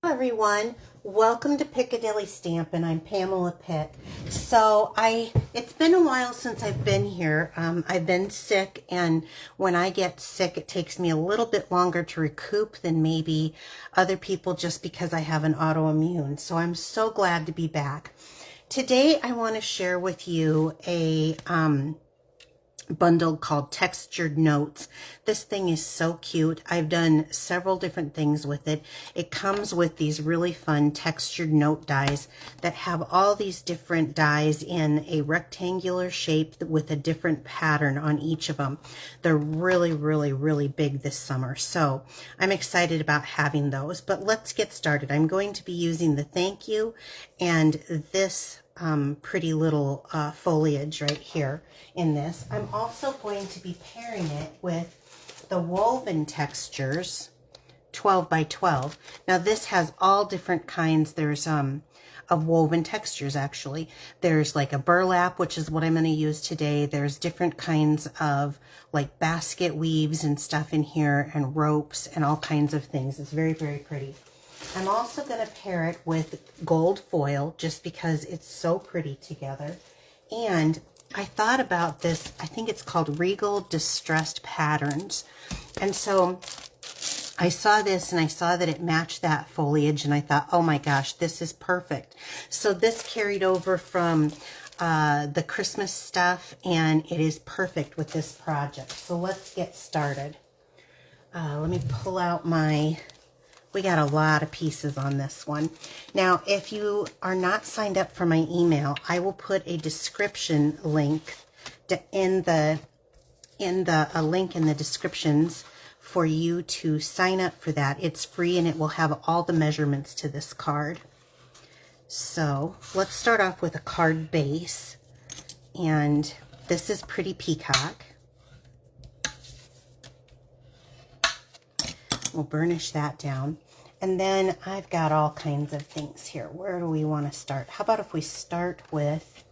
Hello everyone, welcome to Piccadilly Stampin'. I'm Pamela Pick. So it's been a while since I've been here. I've been sick, and when I get sick it takes me a little bit longer to recoup than maybe other people just because I have an autoimmune. So I'm so glad to be back. Today I want to share with you a bundle called Textured Notes. This thing is so cute. I've done several different things with it. It comes with these really fun textured note dies that have all these different dies in a rectangular shape with a different pattern on each of them. They're really big this summer, so I'm excited about having those. But let's get started. I'm going to be using the thank you and this pretty little foliage right here in this. I'm also going to be pairing it with the woven textures 12 by 12. Now this has all different kinds. There's of woven textures actually. There's like a burlap, which is what I'm going to use today. There's different kinds of like basket weaves and stuff in here, and ropes and all kinds of things. It's very pretty. I'm also going to pair it with gold foil just because it's so pretty together. And I thought about this, I think it's called Regal Distressed Patterns. And so I saw this and I saw that it matched that foliage, and I thought, oh my gosh, this is perfect. So this carried over from the Christmas stuff, and it is perfect with this project. So let's get started. Let me pull out my... We got a lot of pieces on this one. Now, if you are not signed up for my email, I will put a description link a link in the descriptions for you to sign up for that. It's free and it will have all the measurements to this card. So let's start off with a card base, and this is Pretty Peacock. We'll burnish that down. And then I've got all kinds of things here. Where do we want to start? How about if we start with,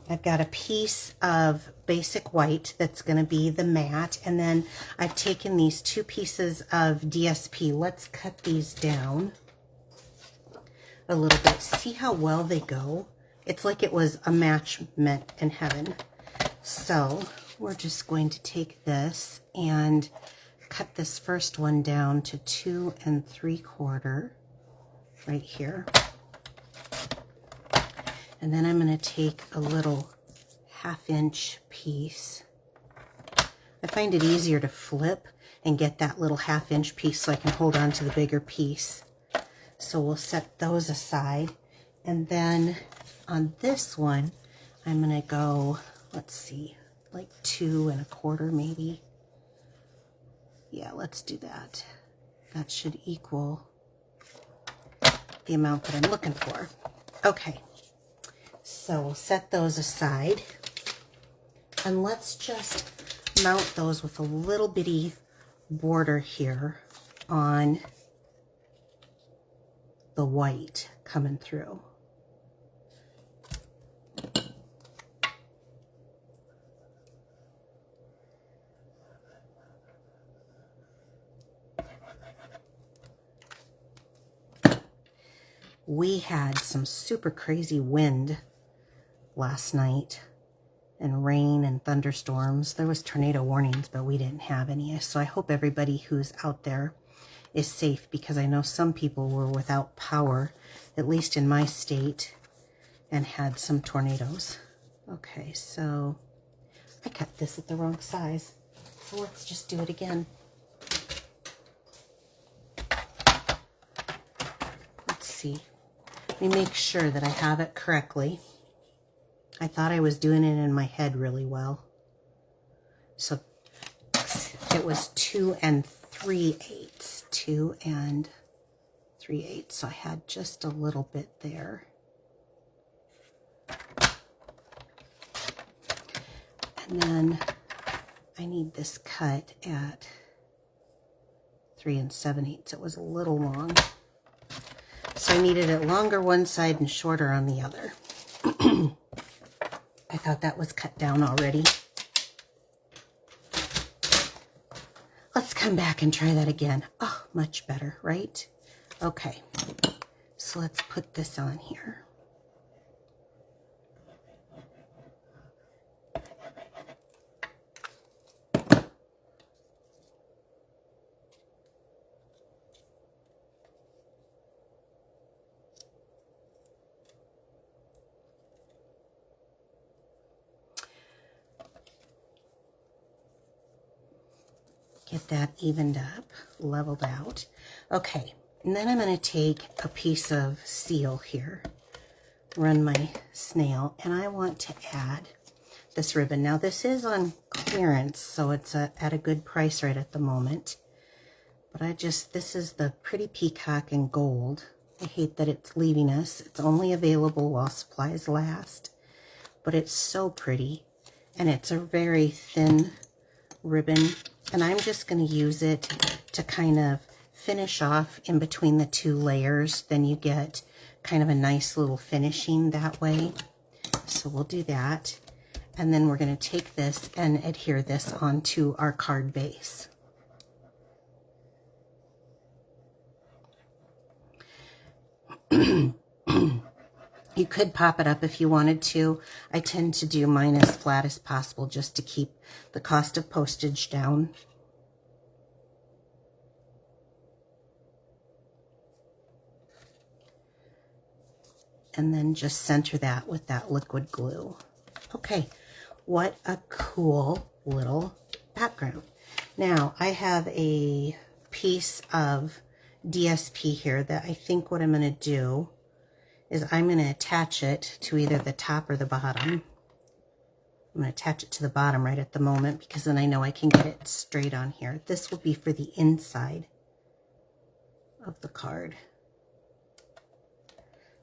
I've got a piece of basic white that's going to be the matte. And then I've taken these two pieces of DSP. Let's cut these down a little bit. See how well they go? It's like it was a match meant in heaven. So we're just going to take this and cut this first one down to 2 3/4 right here. And then I'm going to take a little 1/2-inch piece. I find it easier to flip and get that little 1/2-inch piece so I can hold on to the bigger piece. So we'll set those aside. And then on this one, I'm going to go, let's see, like 2 1/4 maybe. Yeah, let's do that. That should equal the amount that I'm looking for. Okay, so we'll set those aside. And let's just mount those with a little bitty border here on the white coming through. We had some super crazy wind last night, and rain and thunderstorms. There was tornado warnings, but we didn't have any. So I hope everybody who's out there is safe, because I know some people were without power, at least in my state, and had some tornadoes. Okay, so I cut this at the wrong size. So let's just do it again. Let's see. Let me make sure that I have it correctly. I thought I was doing it in my head really well. So it was 2 3/8. 2 3/8. So I had just a little bit there. And then I need this cut at 3 7/8. It was a little long. So I needed it longer one side and shorter on the other. I thought that was cut down already. Let's come back and try that again. Oh, much better, right? Okay, so let's put this on here. Get that evened up, leveled out. Okay, and then I'm going to take a piece of seal here, run my snail, and I want to add this ribbon. Now this is on clearance, so it's at a good price right at the moment. But this is the Pretty Peacock in gold. I hate that it's leaving us. It's only available while supplies last, but it's so pretty, and it's a very thin ribbon. And I'm just going to use it to kind of finish off in between the two layers. Then you get kind of a nice little finishing that way. So we'll do that. And then we're going to take this and adhere this onto our card base. You could pop it up if you wanted to. I tend to do mine as flat as possible just to keep the cost of postage down. And then just center that with that liquid glue. Okay, what a cool little background. Now, I have a piece of DSP here that I think what I'm going to do is I'm going to attach it to either the top or the bottom. I'm going to attach it to the bottom right at the moment because then I know I can get it straight on here. This will be for the inside of the card,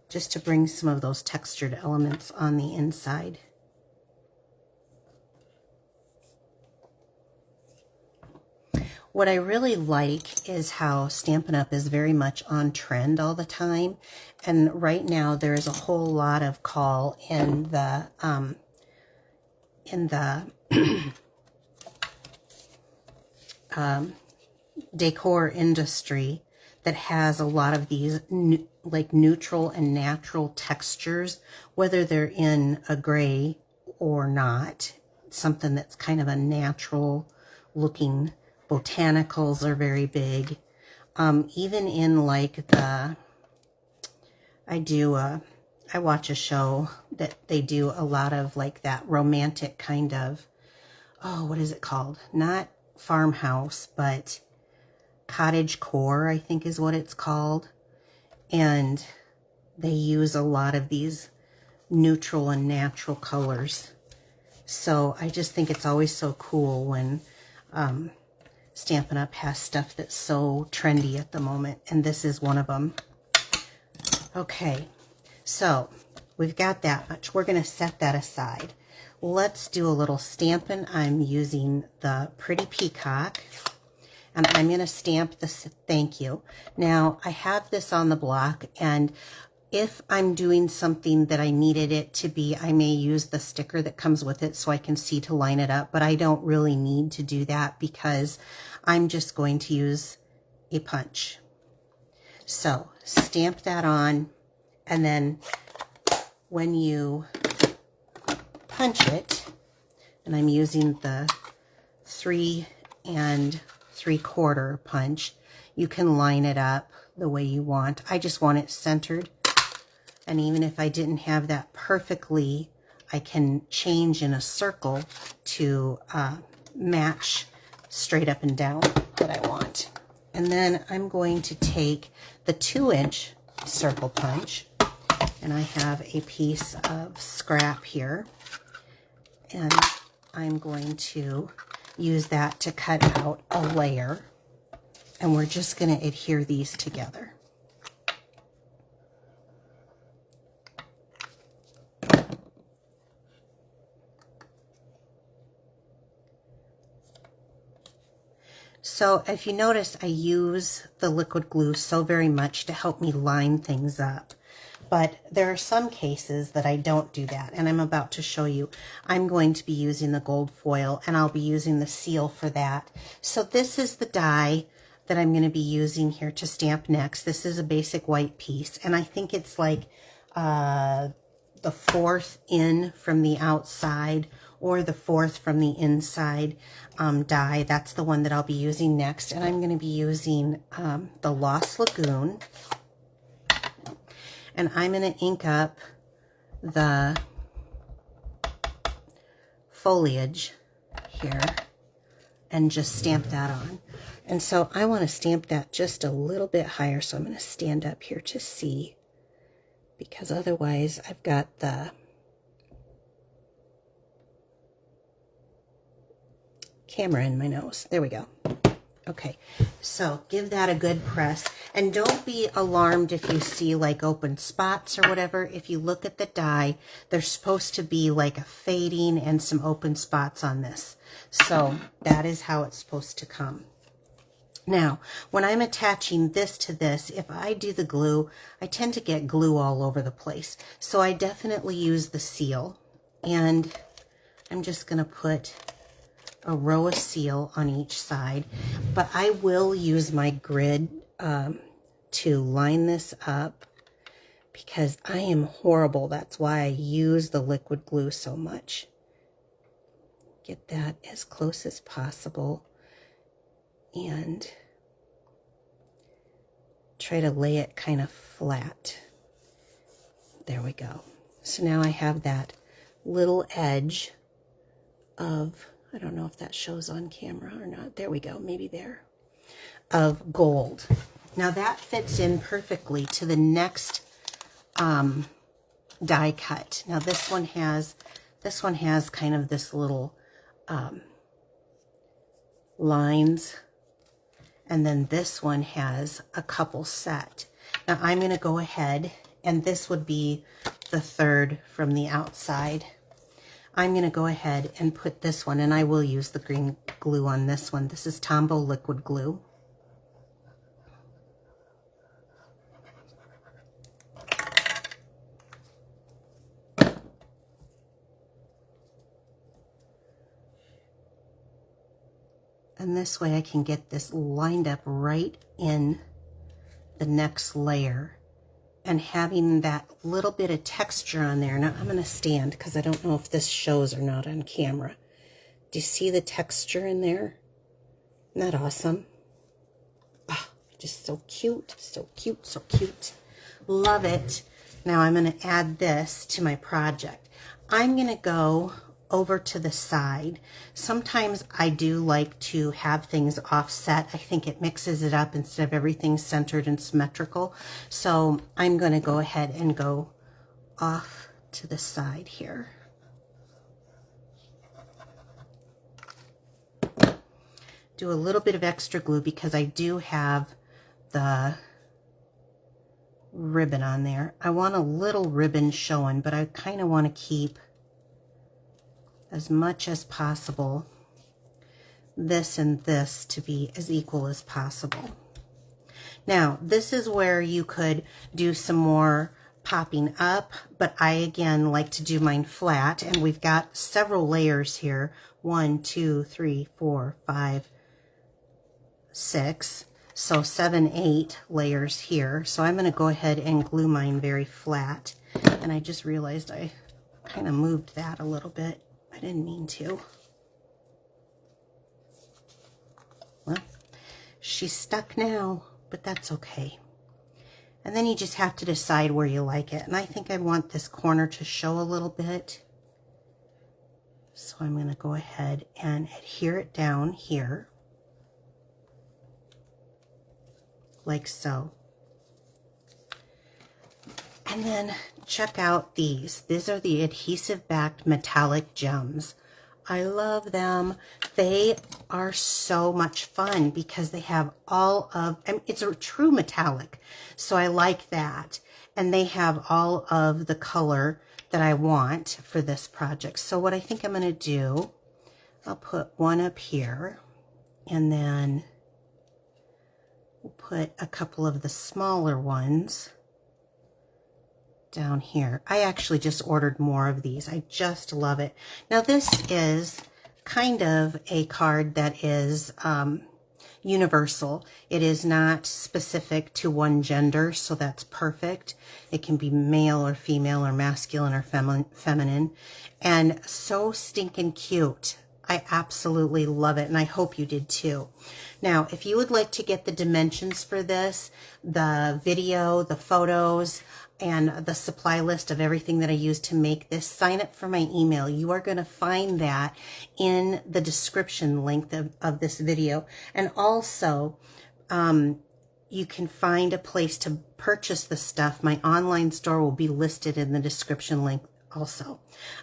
just to bring some of those textured elements on the inside. What I really like is how Stampin' Up! Is very much on trend all the time. And right now there's a whole lot of call in the decor industry that has a lot of these like neutral and natural textures, whether they're in a gray or not. Something that's kind of a natural looking. Botanicals are very big. Even in like I watch a show that they do a lot of like that romantic kind of, oh, what is it called? Not farmhouse, but cottagecore, I think is what it's called. And they use a lot of these neutral and natural colors. So I just think it's always so cool when Stampin' Up! Has stuff that's so trendy at the moment, and this is one of them. Okay, so we've got that much. We're going to set that aside. Let's do a little stamping. I'm using the Pretty Peacock, and I'm going to stamp this thank you. Now, I have this on the block, and if I'm doing something that I needed it to be, I may use the sticker that comes with it so I can see to line it up, but I don't really need to do that because I'm just going to use a punch. So stamp that on, and then when you punch it, and I'm using the 3 3/4 punch, you can line it up the way you want. I just want it centered. And even if I didn't have that perfectly, I can change in a circle to match straight up and down what I want. And then I'm going to take the 2-inch circle punch, and I have a piece of scrap here, and I'm going to use that to cut out a layer, and we're just going to adhere these together. So if you notice, I use the liquid glue so very much to help me line things up. But there are some cases that I don't do that, and I'm about to show you. I'm going to be using the gold foil, and I'll be using the seal for that. So this is the die that I'm going to be using here to stamp next. This is a basic white piece, and I think it's like the 4th in from the outside or the 4th from the inside die. That's the one that I'll be using next, and I'm going to be using the Lost Lagoon, and I'm going to ink up the foliage here and just stamp that on. And so I want to stamp that just a little bit higher, so I'm going to stand up here to see, because otherwise I've got the camera in my nose. There we go. Okay, so give that a good press, and don't be alarmed if you see like open spots or whatever. If you look at the die, there's supposed to be like a fading and some open spots on this. So that is how it's supposed to come. Now, when I'm attaching this to this, if I do the glue, I tend to get glue all over the place. So I definitely use the seal, and I'm just going to put a row of seal on each side, but I will use my grid to line this up, because I am horrible. That's why I use the liquid glue so much. Get that as close as possible and try to lay it kind of flat. There we go. So now I have that little edge of, I don't know if that shows on camera or not. There we go, maybe there, of gold. Now that fits in perfectly to the next die cut. Now this one has kind of this little lines, and then this one has a couple set. Now I'm going to go ahead, and this would be the 3rd from the outside. I'm going to go ahead and put this one, and I will use the green glue on this one. This is Tombow liquid glue. And this way I can get this lined up right in the next layer, and having that little bit of texture on there. Now I'm going to stand, because I don't know if this shows or not on camera. Do you see the texture in there? Isn't that awesome? Oh, just so cute, so cute, so cute. Love it. Now I'm going to add this to my project. I'm going to go over to the side. Sometimes I do like to have things offset. I think it mixes it up instead of everything centered and symmetrical. So I'm going to go ahead and go off to the side here. Do a little bit of extra glue because I do have the ribbon on there. I want a little ribbon showing, but I kind of want to keep as much as possible this and this to be as equal as possible. Now, this is where you could do some more popping up, but I again like to do mine flat, and we've got several layers here. 1, 2, 3, 4, 5, 6. So 7, 8 layers here. So I'm going to go ahead and glue mine very flat. And I just realized I kind of moved that a little bit. I didn't mean to. Well, she's stuck now, but that's okay. And then you just have to decide where you like it. And I think I want this corner to show a little bit. So I'm going to go ahead and adhere it down here, like so. And then check out these. These are the adhesive backed metallic gems. I love them. They are so much fun because they have all of, it's a true metallic, so I like that. And they have all of the color that I want for this project. So what I think I'm going to do, I'll put one up here, and then we'll put a couple of the smaller ones down here. I actually just ordered more of these. I just love it. Now this is kind of a card that is universal. It is not specific to one gender, so that's perfect. It can be male or female or masculine or feminine. And so stinking cute. I absolutely love it, and I hope you did too. Now, if you would like to get the dimensions for this, the video, the photos, and the supply list of everything that I use to make this, sign up for my email. You are going to find that in the description link of this video. And also, you can find a place to purchase the stuff. My online store will be listed in the description link also.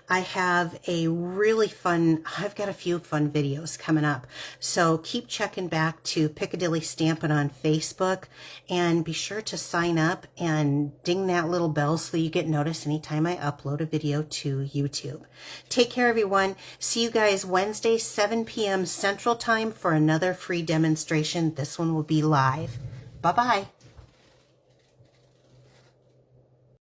I have I've got a few fun videos coming up. So keep checking back to Piccadilly Stampin' on Facebook, and be sure to sign up and ding that little bell so you get noticed anytime I upload a video to YouTube. Take care, everyone. See you guys Wednesday, 7 p.m. Central Time for another free demonstration. This one will be live. Bye-bye.